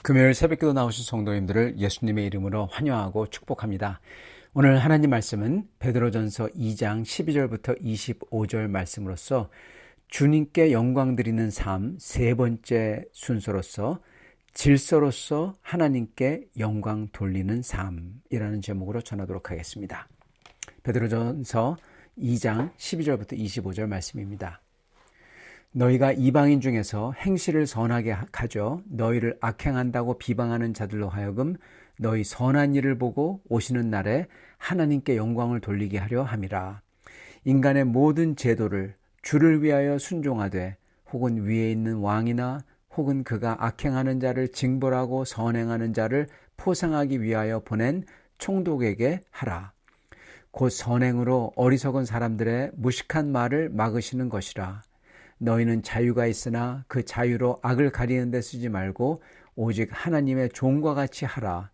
금요일 새벽기도 나오신 성도님들을 예수님의 이름으로 환영하고 축복합니다. 오늘 하나님 말씀은 베드로전서 2장 12절부터 25절 말씀으로서 주님께 영광 드리는 삶 세 번째 순서로서 질서로서 하나님께 영광 돌리는 삶이라는 제목으로 전하도록 하겠습니다. 베드로전서 2장 12절부터 25절 말씀입니다. 너희가 이방인 중에서 행실을 선하게 가져 너희를 악행한다고 비방하는 자들로 하여금 너희 선한 일을 보고 오시는 날에 하나님께 영광을 돌리게 하려 함이라. 인간의 모든 제도를 주를 위하여 순종하되 혹은 위에 있는 왕이나 혹은 그가 악행하는 자를 징벌하고 선행하는 자를 포상하기 위하여 보낸 총독에게 하라. 곧 선행으로 어리석은 사람들의 무식한 말을 막으시는 것이라. 너희는 자유가 있으나 그 자유로 악을 가리는 데 쓰지 말고 오직 하나님의 종과 같이 하라.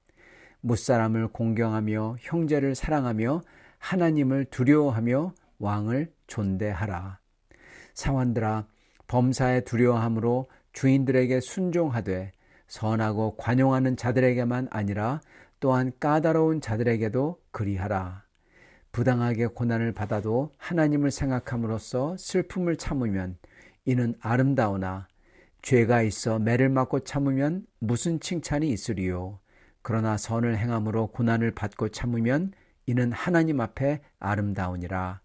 무사람을 공경하며 형제를 사랑하며 하나님을 두려워하며 왕을 존대하라. 사환들아, 범사에 두려워함으로 주인들에게 순종하되 선하고 관용하는 자들에게만 아니라 또한 까다로운 자들에게도 그리하라. 부당하게 고난을 받아도 하나님을 생각함으로써 슬픔을 참으면 이는 아름다우나 죄가 있어 매를 맞고 참으면 무슨 칭찬이 있으리요. 그러나 선을 행함으로 고난을 받고 참으면 이는 하나님 앞에 아름다우니라.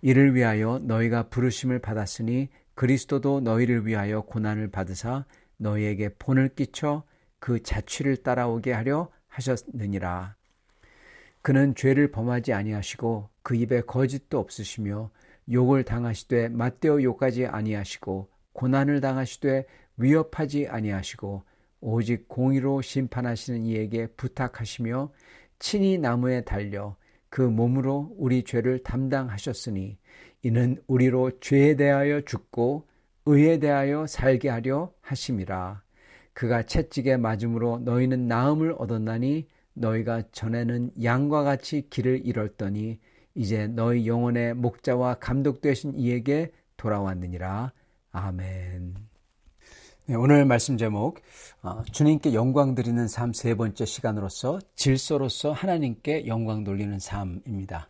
이를 위하여 너희가 부르심을 받았으니 그리스도도 너희를 위하여 고난을 받으사 너희에게 본을 끼쳐 그 자취를 따라오게 하려 하셨느니라. 그는 죄를 범하지 아니하시고 그 입에 거짓도 없으시며 욕을 당하시되 맞대어 욕하지 아니하시고 고난을 당하시되 위협하지 아니하시고 오직 공의로 심판하시는 이에게 부탁하시며 친히 나무에 달려 그 몸으로 우리 죄를 담당하셨으니 이는 우리로 죄에 대하여 죽고 의에 대하여 살게 하려 하심이라. 그가 채찍에 맞음으로 너희는 나음을 얻었나니 너희가 전에는 양과 같이 길을 잃었더니 이제 너희 영혼의 목자와 감독 되신 이에게 돌아왔느니라. 아멘. 네, 오늘 말씀 제목 주님께 영광 드리는 삶 세 번째 시간으로서 질서로서 하나님께 영광 돌리는 삶입니다.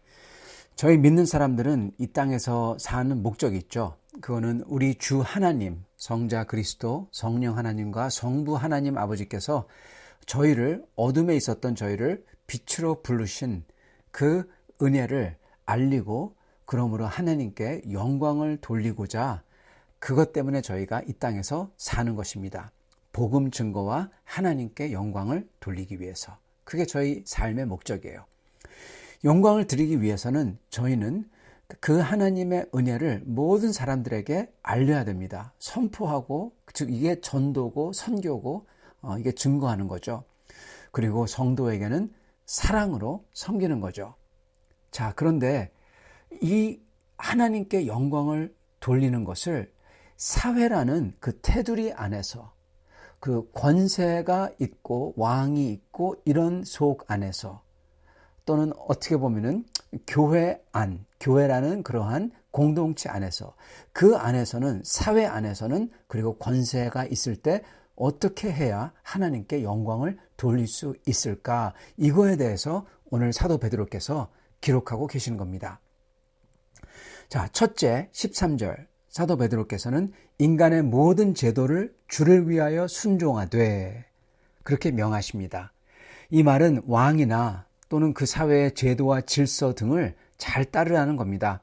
저희 믿는 사람들은 이 땅에서 사는 목적이 있죠. 그거는 우리 주 하나님, 성자 그리스도, 성령 하나님과 성부 하나님 아버지께서 저희를 어둠에 있었던 저희를 빛으로 부르신 그 은혜를 알리고 그러므로 하나님께 영광을 돌리고자 그것 때문에 저희가 이 땅에서 사는 것입니다. 복음 증거와 하나님께 영광을 돌리기 위해서. 그게 저희 삶의 목적이에요. 영광을 드리기 위해서는 저희는 그 하나님의 은혜를 모든 사람들에게 알려야 됩니다. 선포하고, 즉 이게 전도고 선교고 이게 증거하는 거죠. 그리고 성도에게는 사랑으로 섬기는 거죠. 자, 그런데 이 하나님께 영광을 돌리는 것을 사회라는 그 테두리 안에서 그 권세가 있고 왕이 있고 이런 속 안에서 또는 어떻게 보면은 교회 안, 교회라는 그러한 공동체 안에서 그 안에서는 사회 안에서는 그리고 권세가 있을 때 어떻게 해야 하나님께 영광을 돌릴 수 있을까? 이거에 대해서 오늘 사도 베드로께서 기록하고 계시는 겁니다. 자, 첫째 13절 사도 베드로께서는 인간의 모든 제도를 주를 위하여 순종하되 그렇게 명하십니다. 이 말은 왕이나 또는 그 사회의 제도와 질서 등을 잘 따르라는 겁니다.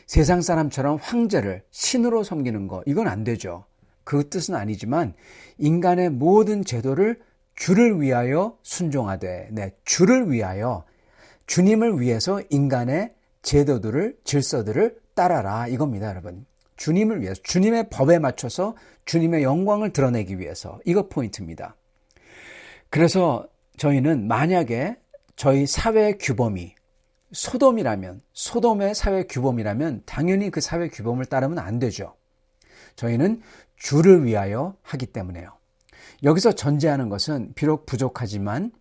세상 사람처럼 황제를 신으로 섬기는 거 이건 안 되죠. 그 뜻은 아니지만 인간의 모든 제도를 주를 위하여 순종하되 주를 위하여 주님을 위해서 인간의 제도들을 질서들을 따라라 이겁니다. 여러분. 주님을 위해서 주님의 법에 맞춰서 주님의 영광을 드러내기 위해서 이거 포인트입니다. 그래서 저희는 만약에 저희 사회 규범이 소돔이라면 소돔의 사회 규범이라면 당연히 그 사회 규범을 따르면 안 되죠. 저희는 주를 위하여 하기 때문에요. 여기서 전제하는 것은 비록 부족하지만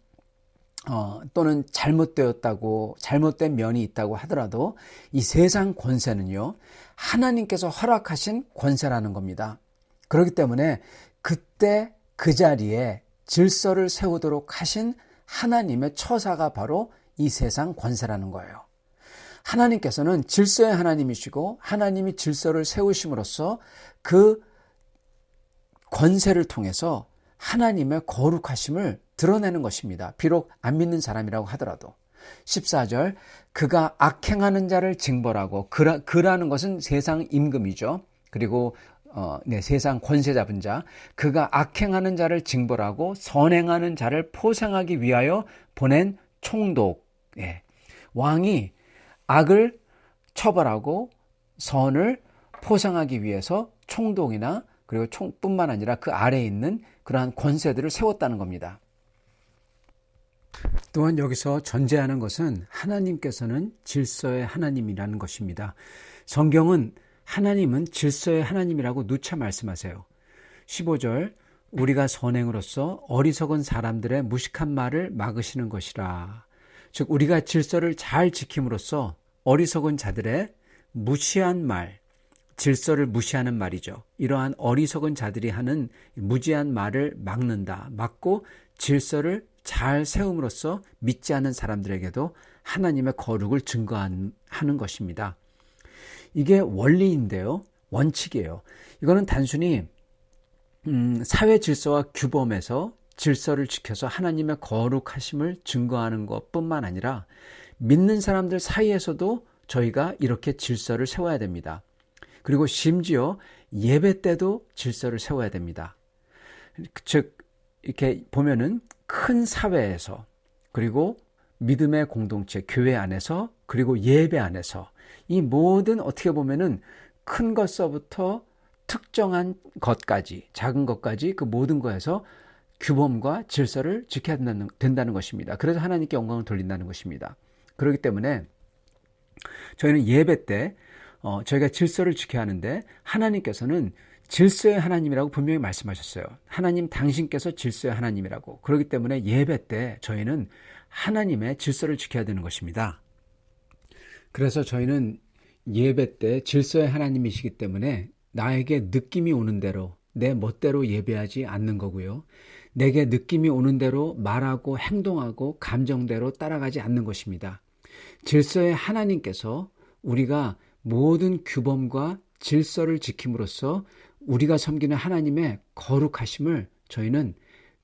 또는 잘못된 면이 있다고 하더라도 이 세상 권세는요, 하나님께서 허락하신 권세라는 겁니다. 그렇기 때문에 그때 그 자리에 질서를 세우도록 하신 하나님의 처사가 바로 이 세상 권세라는 거예요. 하나님께서는 질서의 하나님이시고 하나님이 질서를 세우심으로써 그 권세를 통해서 하나님의 거룩하심을 드러내는 것입니다. 비록 안 믿는 사람이라고 하더라도. 14절, 그가 악행하는 자를 징벌하고, 그라는 것은 세상 임금이죠. 그리고 세상 권세 잡은 자, 그가 악행하는 자를 징벌하고 선행하는 자를 포상하기 위하여 보낸 총독. 왕이 악을 처벌하고 선을 포상하기 위해서 총독이나 그리고 총뿐만 아니라 그 아래에 있는 그러한 권세들을 세웠다는 겁니다. 또한 여기서 전제하는 것은 하나님께서는 질서의 하나님이라는 것입니다. 성경은 하나님은 질서의 하나님이라고 누차 말씀하세요. 15절, 우리가 선행으로써 어리석은 사람들의 무식한 말을 막으시는 것이라. 즉 우리가 질서를 잘 지킴으로써 어리석은 자들의 무시한 말, 질서를 무시하는 말이죠. 이러한 어리석은 자들이 하는 무지한 말을 막고 질서를 잘 세움으로써 믿지 않는 사람들에게도 하나님의 거룩을 증거하는 것입니다. 이게 원리인데요. 원칙이에요. 이거는 단순히 사회 질서와 규범에서 질서를 지켜서 하나님의 거룩하심을 증거하는 것뿐만 아니라 믿는 사람들 사이에서도 저희가 이렇게 질서를 세워야 됩니다. 그리고 심지어 예배 때도 질서를 세워야 됩니다. 즉 이렇게 보면은 큰 사회에서 그리고 믿음의 공동체, 교회 안에서 그리고 예배 안에서 이 모든 어떻게 보면은 큰 것서부터 특정한 것까지 작은 것까지 그 모든 것에서 규범과 질서를 지켜야 된다는 것입니다. 그래서 하나님께 영광을 돌린다는 것입니다. 그렇기 때문에 저희는 예배 때 저희가 질서를 지켜야 하는데 하나님께서는 질서의 하나님이라고 분명히 말씀하셨어요. 하나님 당신께서 질서의 하나님이라고. 그렇기 때문에 예배 때 저희는 하나님의 질서를 지켜야 되는 것입니다. 그래서 저희는 예배 때 질서의 하나님이시기 때문에 나에게 느낌이 오는 대로 내 멋대로 예배하지 않는 거고요. 내게 느낌이 오는 대로 말하고 행동하고 감정대로 따라가지 않는 것입니다. 질서의 하나님께서 우리가 모든 규범과 질서를 지킴으로써 우리가 섬기는 하나님의 거룩하심을 저희는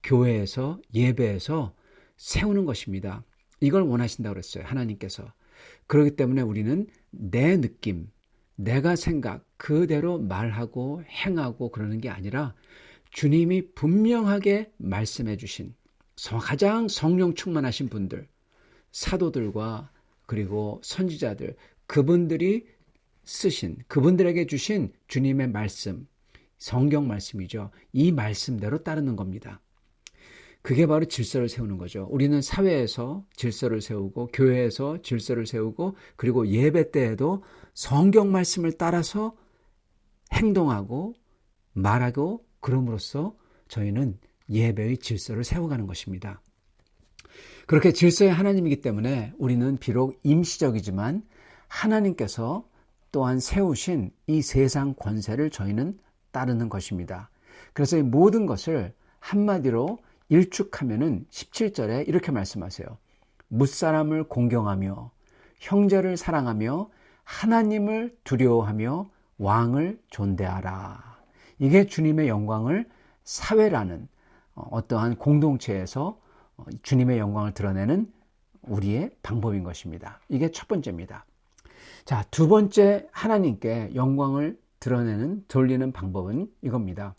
교회에서 예배에서 세우는 것입니다. 이걸 원하신다고 그랬어요. 하나님께서. 그렇기 때문에 우리는 내 느낌, 내가 생각 그대로 말하고 행하고 그러는 게 아니라 주님이 분명하게 말씀해 주신 가장 성령 충만하신 분들, 사도들과 그리고 선지자들, 그분들이 쓰신, 그분들에게 주신 주님의 말씀, 성경 말씀이죠. 이 말씀대로 따르는 겁니다. 그게 바로 질서를 세우는 거죠. 우리는 사회에서 질서를 세우고 교회에서 질서를 세우고 그리고 예배 때에도 성경 말씀을 따라서 행동하고 말하고 그럼으로써 저희는 예배의 질서를 세워가는 것입니다. 그렇게 질서의 하나님이기 때문에 우리는 비록 임시적이지만 하나님께서 또한 세우신 이 세상 권세를 저희는 따르는 것입니다. 그래서 이 모든 것을 한마디로 일축하면은 17절에 이렇게 말씀하세요. 무사람을 공경하며 형제를 사랑하며 하나님을 두려워하며 왕을 존대하라. 이게 주님의 영광을 사회라는 어떠한 공동체에서 주님의 영광을 드러내는 우리의 방법인 것입니다. 이게 첫 번째입니다. 자, 두 번째 하나님께 영광을 돌리는 방법은 이겁니다.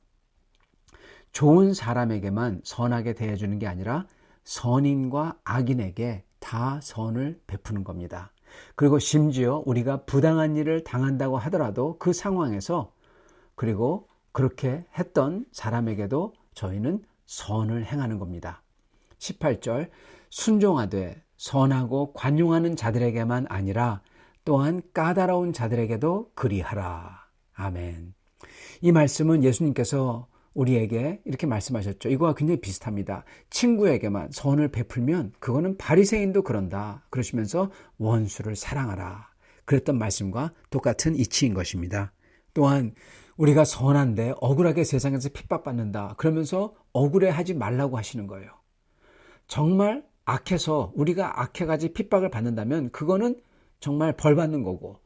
좋은 사람에게만 선하게 대해주는 게 아니라 선인과 악인에게 다 선을 베푸는 겁니다. 그리고 심지어 우리가 부당한 일을 당한다고 하더라도 그 상황에서 그리고 그렇게 했던 사람에게도 저희는 선을 행하는 겁니다. 18절 순종하되 선하고 관용하는 자들에게만 아니라 또한 까다로운 자들에게도 그리하라. 아멘. 이 말씀은 예수님께서 우리에게 이렇게 말씀하셨죠. 이거와 굉장히 비슷합니다. 친구에게만 선을 베풀면 그거는 바리새인도 그런다. 그러시면서 원수를 사랑하라. 그랬던 말씀과 똑같은 이치인 것입니다. 또한 우리가 선한데 억울하게 세상에서 핍박받는다. 그러면서 억울해하지 말라고 하시는 거예요. 정말 악해서 우리가 악해가지고 핍박을 받는다면 그거는 정말 벌 받는 거고,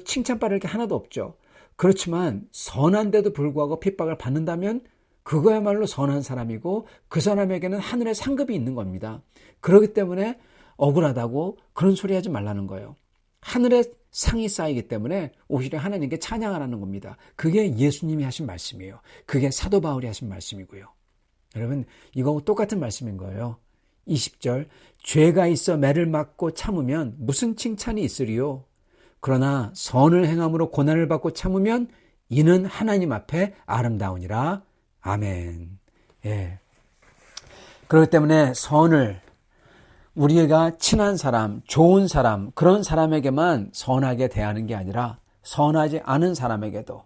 칭찬받을 게 하나도 없죠. 그렇지만 선한데도 불구하고 핍박을 받는다면 그거야말로 선한 사람이고 그 사람에게는 하늘의 상급이 있는 겁니다. 그렇기 때문에 억울하다고 그런 소리 하지 말라는 거예요. 하늘의 상이 쌓이기 때문에 오히려 하나님께 찬양하라는 겁니다. 그게 예수님이 하신 말씀이에요. 그게 사도 바울이 하신 말씀이고요. 여러분, 이거 똑같은 말씀인 거예요. 20절, 죄가 있어 매를 맞고 참으면 무슨 칭찬이 있으리요? 그러나 선을 행함으로 고난을 받고 참으면 이는 하나님 앞에 아름다우니라. 아멘. 예. 그렇기 때문에 선을, 우리가 친한 사람, 좋은 사람, 그런 사람에게만 선하게 대하는 게 아니라 선하지 않은 사람에게도,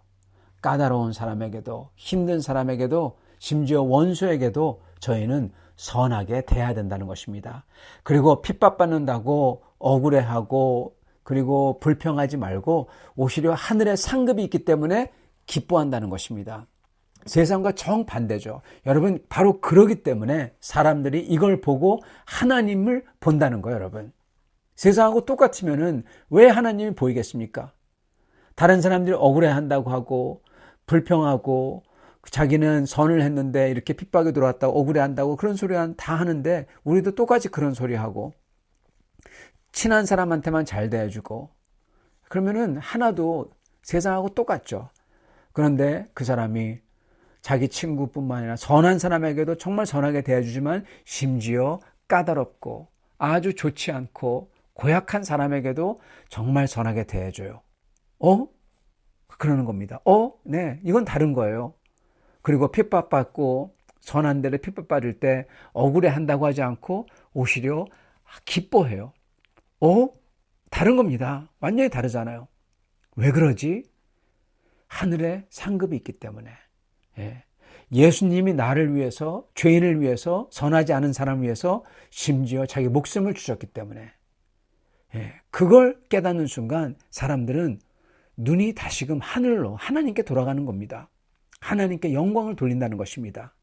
까다로운 사람에게도, 힘든 사람에게도, 심지어 원수에게도 저희는 선하게 대해야 된다는 것입니다. 그리고 핍박받는다고 억울해하고 그리고 불평하지 말고 오히려 하늘의 상급이 있기 때문에 기뻐한다는 것입니다. 세상과 정반대죠. 여러분, 바로 그러기 때문에 사람들이 이걸 보고 하나님을 본다는 거예요, 여러분. 세상하고 똑같으면은 왜 하나님이 보이겠습니까? 다른 사람들이 억울해한다고 하고 불평하고 자기는 선을 했는데 이렇게 핍박이 들어왔다고 억울해한다고 그런 소리 다 하는데 우리도 똑같이 그런 소리 하고 친한 사람한테만 잘 대해주고 그러면은 하나도 세상하고 똑같죠. 그런데 그 사람이 자기 친구뿐만 아니라 선한 사람에게도 정말 선하게 대해주지만 심지어 까다롭고 아주 좋지 않고 고약한 사람에게도 정말 선하게 대해줘요. 그러는 겁니다. 네, 이건 다른 거예요. 그리고 핍박받고 선한 데를 핍박받을 때 억울해한다고 하지 않고 오히려 기뻐해요. 다른 겁니다. 완전히 다르잖아요. 왜 그러지? 하늘에 상급이 있기 때문에. 예수님이 나를 위해서, 죄인을 위해서, 선하지 않은 사람을 위해서 심지어 자기 목숨을 주셨기 때문에 그걸 깨닫는 순간 사람들은 눈이 다시금 하늘로 하나님께 돌아가는 겁니다. 하나님께 영광을 돌린다는 것입니다.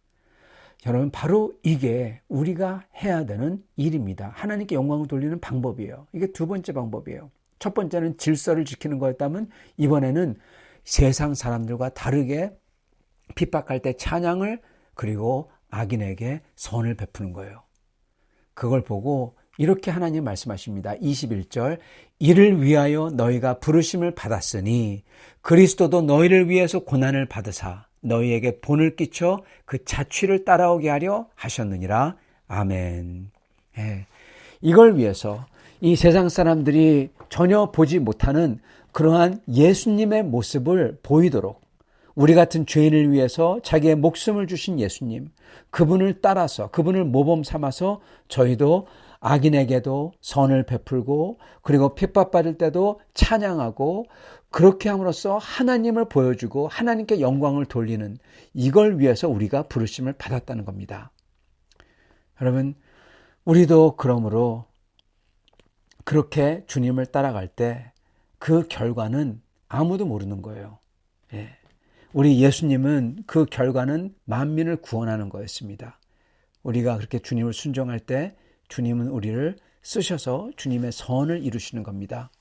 여러분, 바로 이게 우리가 해야 되는 일입니다. 하나님께 영광을 돌리는 방법이에요. 이게 두 번째 방법이에요. 첫 번째는 질서를 지키는 거였다면 이번에는 세상 사람들과 다르게 핍박할 때 찬양을, 그리고 악인에게 선을 베푸는 거예요. 그걸 보고 이렇게 하나님 말씀하십니다. 21절, 이를 위하여 너희가 부르심을 받았으니 그리스도도 너희를 위해서 고난을 받으사 너희에게 본을 끼쳐 그 자취를 따라오게 하려 하셨느니라. 아멘. 이걸 위해서 이 세상 사람들이 전혀 보지 못하는 그러한 예수님의 모습을 보이도록 우리 같은 죄인을 위해서 자기의 목숨을 주신 예수님, 그분을 따라서 그분을 모범 삼아서 저희도 악인에게도 선을 베풀고 그리고 핍박받을 때도 찬양하고 그렇게 함으로써 하나님을 보여주고 하나님께 영광을 돌리는, 이걸 위해서 우리가 부르심을 받았다는 겁니다. 여러분, 우리도 그러므로 그렇게 주님을 따라갈 때 그 결과는 아무도 모르는 거예요. 우리 예수님은 그 결과는 만민을 구원하는 거였습니다. 우리가 그렇게 주님을 순종할 때 주님은 우리를 쓰셔서 주님의 선을 이루시는 겁니다.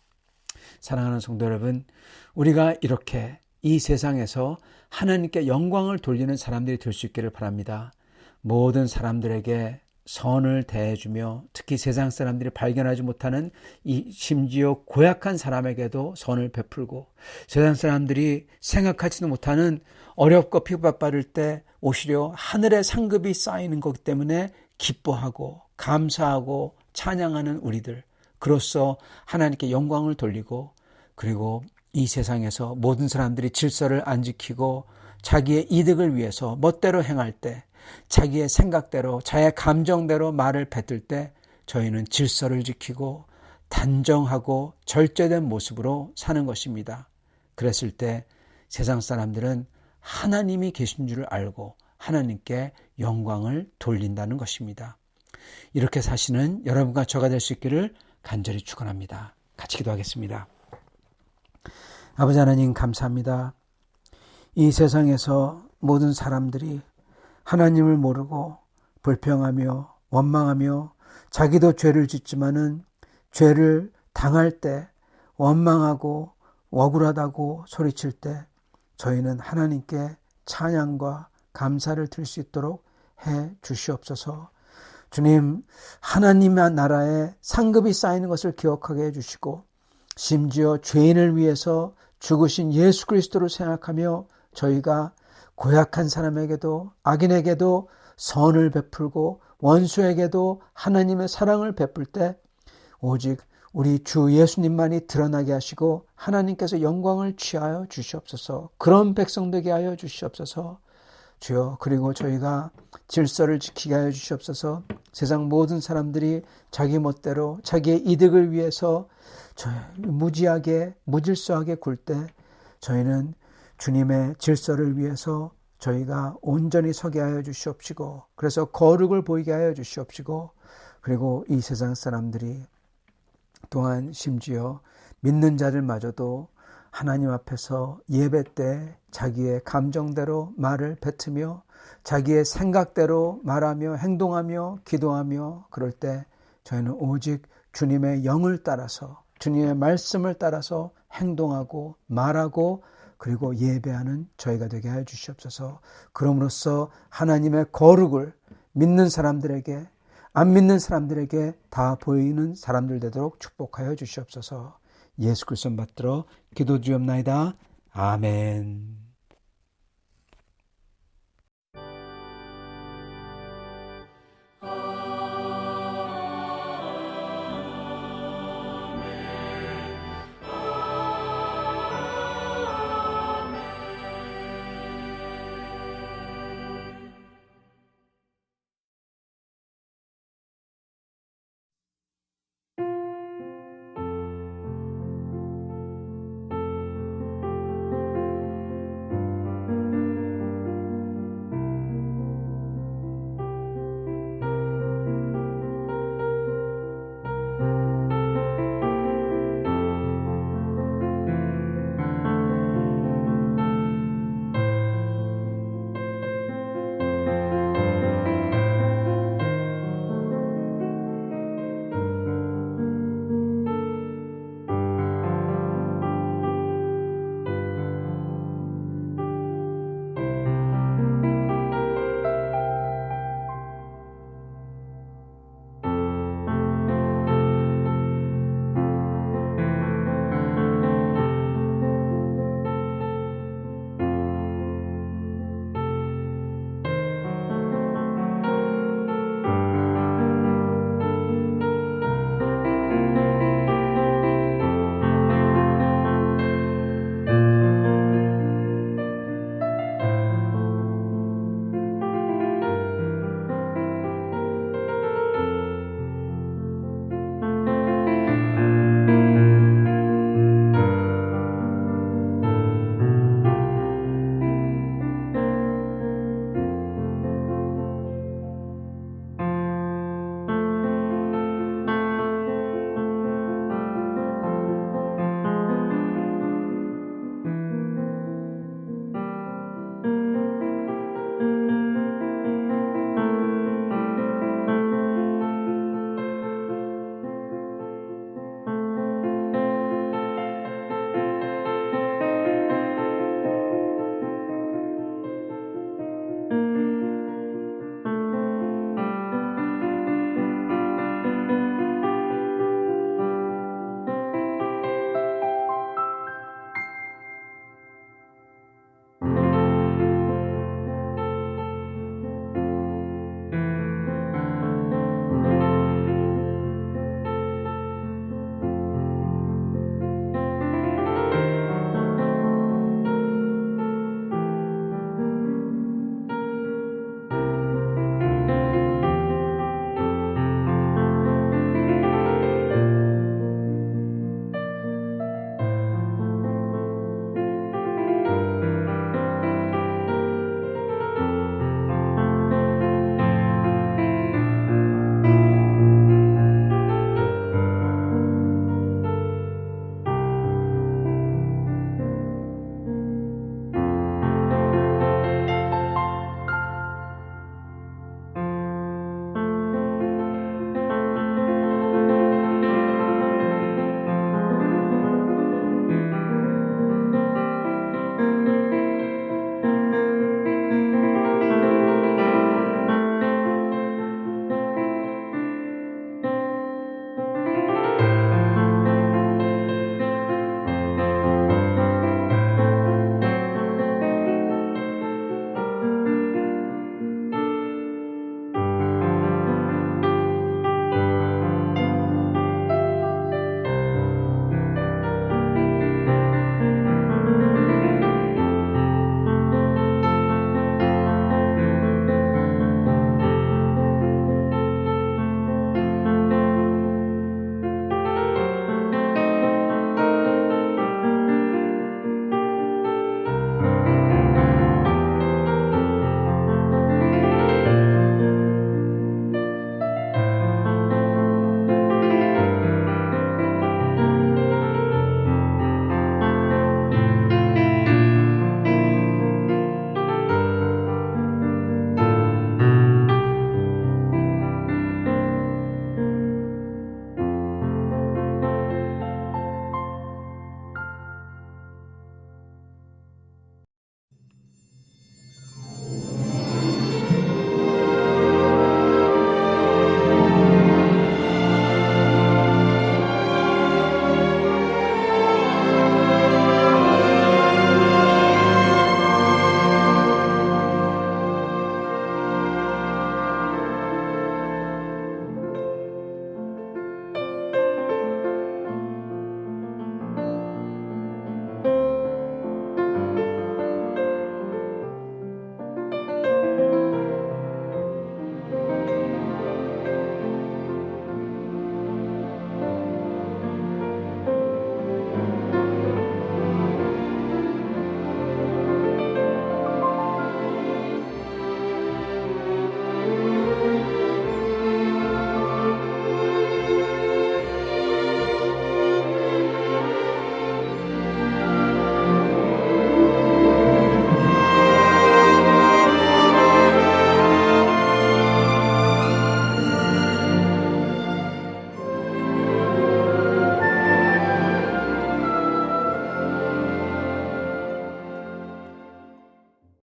사랑하는 성도 여러분, 우리가 이렇게 이 세상에서 하나님께 영광을 돌리는 사람들이 될 수 있기를 바랍니다. 모든 사람들에게 선을 대해주며 특히 세상 사람들이 발견하지 못하는 이 심지어 고약한 사람에게도 선을 베풀고 세상 사람들이 생각하지도 못하는 어렵고 핍박받을 때 오히려 하늘의 상급이 쌓이는 거기 때문에 기뻐하고 감사하고 찬양하는 우리들, 그로써 하나님께 영광을 돌리고 그리고 이 세상에서 모든 사람들이 질서를 안 지키고 자기의 이득을 위해서 멋대로 행할 때 자기의 생각대로 자기의 감정대로 말을 뱉을 때 저희는 질서를 지키고 단정하고 절제된 모습으로 사는 것입니다. 그랬을 때 세상 사람들은 하나님이 계신 줄 알고 하나님께 영광을 돌린다는 것입니다. 이렇게 사시는 여러분과 저가 될 수 있기를 간절히 축원합니다. 같이 기도하겠습니다. 아버지 하나님, 감사합니다. 이 세상에서 모든 사람들이 하나님을 모르고 불평하며 원망하며 자기도 죄를 짓지만은 죄를 당할 때 원망하고 억울하다고 소리칠 때 저희는 하나님께 찬양과 감사를 드릴 수 있도록 해 주시옵소서. 주님, 하나님의 나라에 상급이 쌓이는 것을 기억하게 해주시고 심지어 죄인을 위해서 죽으신 예수 그리스도를 생각하며 저희가 고약한 사람에게도 악인에게도 선을 베풀고 원수에게도 하나님의 사랑을 베풀 때 오직 우리 주 예수님만이 드러나게 하시고 하나님께서 영광을 취하여 주시옵소서. 그런 백성 되게 하여 주시옵소서. 주여, 그리고 저희가 질서를 지키게 하여 주시옵소서. 세상 모든 사람들이 자기 멋대로 자기의 이득을 위해서 무지하게 무질서하게 굴 때 저희는 주님의 질서를 위해서 저희가 온전히 서게 하여 주시옵시고 그래서 거룩을 보이게 하여 주시옵시고 그리고 이 세상 사람들이 또한 심지어 믿는 자들마저도 하나님 앞에서 예배 때 자기의 감정대로 말을 뱉으며 자기의 생각대로 말하며 행동하며 기도하며 그럴 때 저희는 오직 주님의 영을 따라서 주님의 말씀을 따라서 행동하고 말하고 그리고 예배하는 저희가 되게 하여 주시옵소서. 그럼으로써 하나님의 거룩을 믿는 사람들에게 안 믿는 사람들에게 다 보이는 사람들 되도록 축복하여 주시옵소서. 예수 그리스도 받들어 기도드리옵나이다. 아멘.